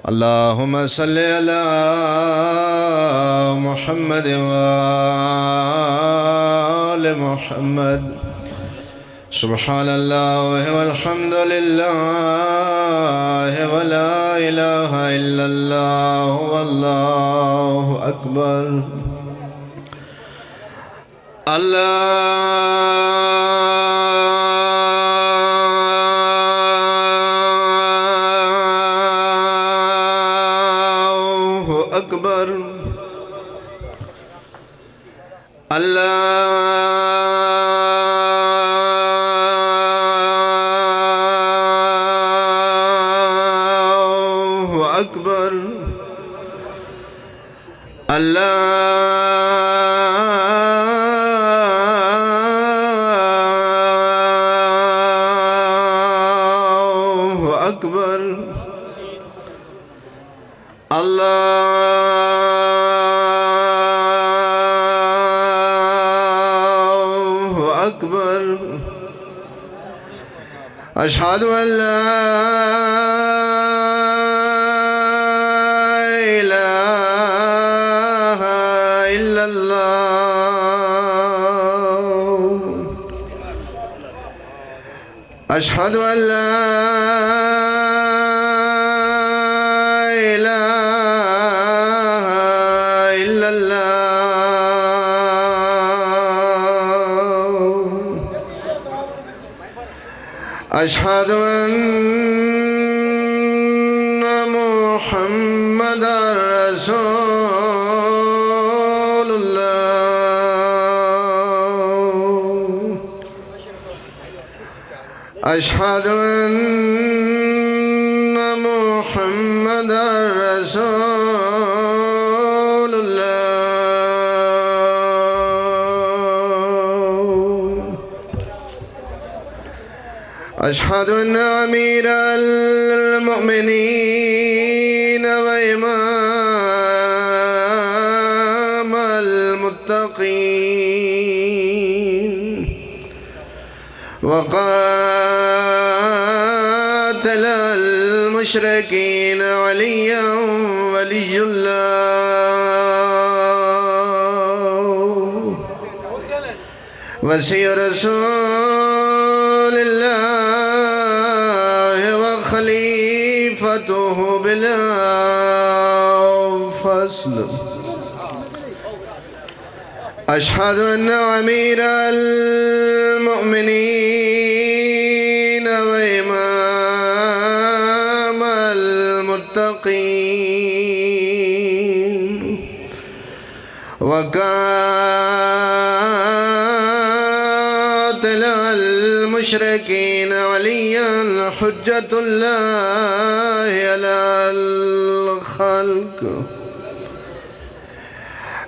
اللهم صل على محمد وآل محمد. سبحان الله والحمد لله ولا إله إلا الله والله أكبر. الله أكبر. الله أكبر. الله أكبر. الله أكبر. أشهد أن لا إله إلا الله. أشهد أن لا إله إلا الله. أشهد أن محمدا رسول الله. أشهد أن محمدا رسول الله. أشهد أن أمير المؤمنين وإمام المتقين وقاتل المشركين وليا ولي الله وسي رسول الله وخليفته بلا فصل. أشهد أن أمير المؤمنين وإمام المتقين وقاتل المشركين وليا حجة الله على الخلق.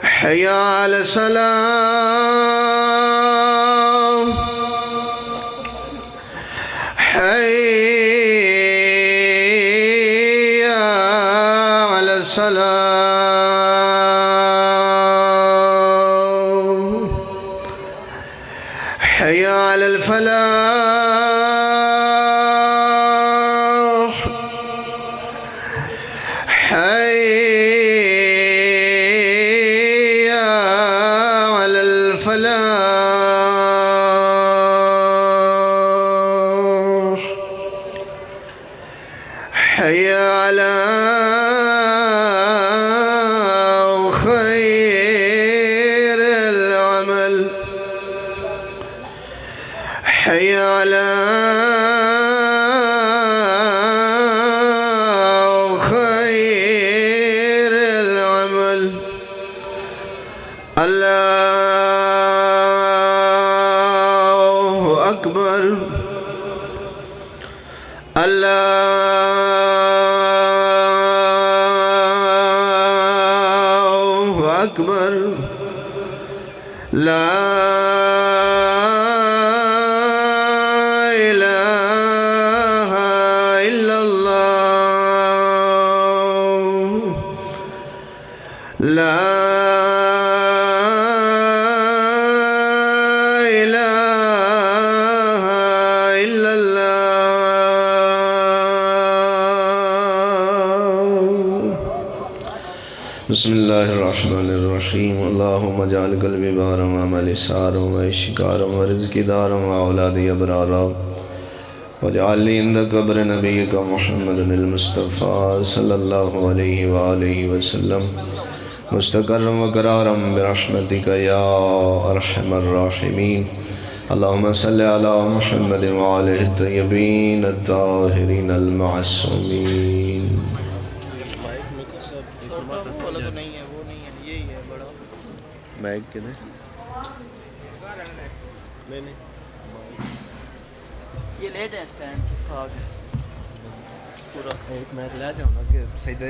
حي على الصلاة. حي على الصلاة. حي على الفلاح. حي على الفلاح. حي على خير العمل. حي على خير العمل. الله أكبر. الله أكبر. لا إله إلا الله. لا إله إلا الله. बिस्मिल्लाहिर्रहमानिर्रहीम अल्लाहुम्मा जअल क़ल्बी बारम व अमली सारम व इश्क़ारम व रिज़्क़ी दारम व औलादी अबरारा वजअलनी इंद क़ब्र नबिय्यिका मुहम्मदिल मुस्तफ़ा सल्लल्लाहु अलैहि व आलिहि वसल्लम मुस्तक़र्रम व क़रारम बिरहमतिका या अरहमर राहिमीन। अल्लाहुम्मा सल्लि अला मुहम्मद व आलिहि तय्यबीन अत्ताहिरीन अल मासूमीन। माइक किधर? ये ले जाए स्टैंड आगे पूरा एक मैं ले जाऊँगा कि सीधे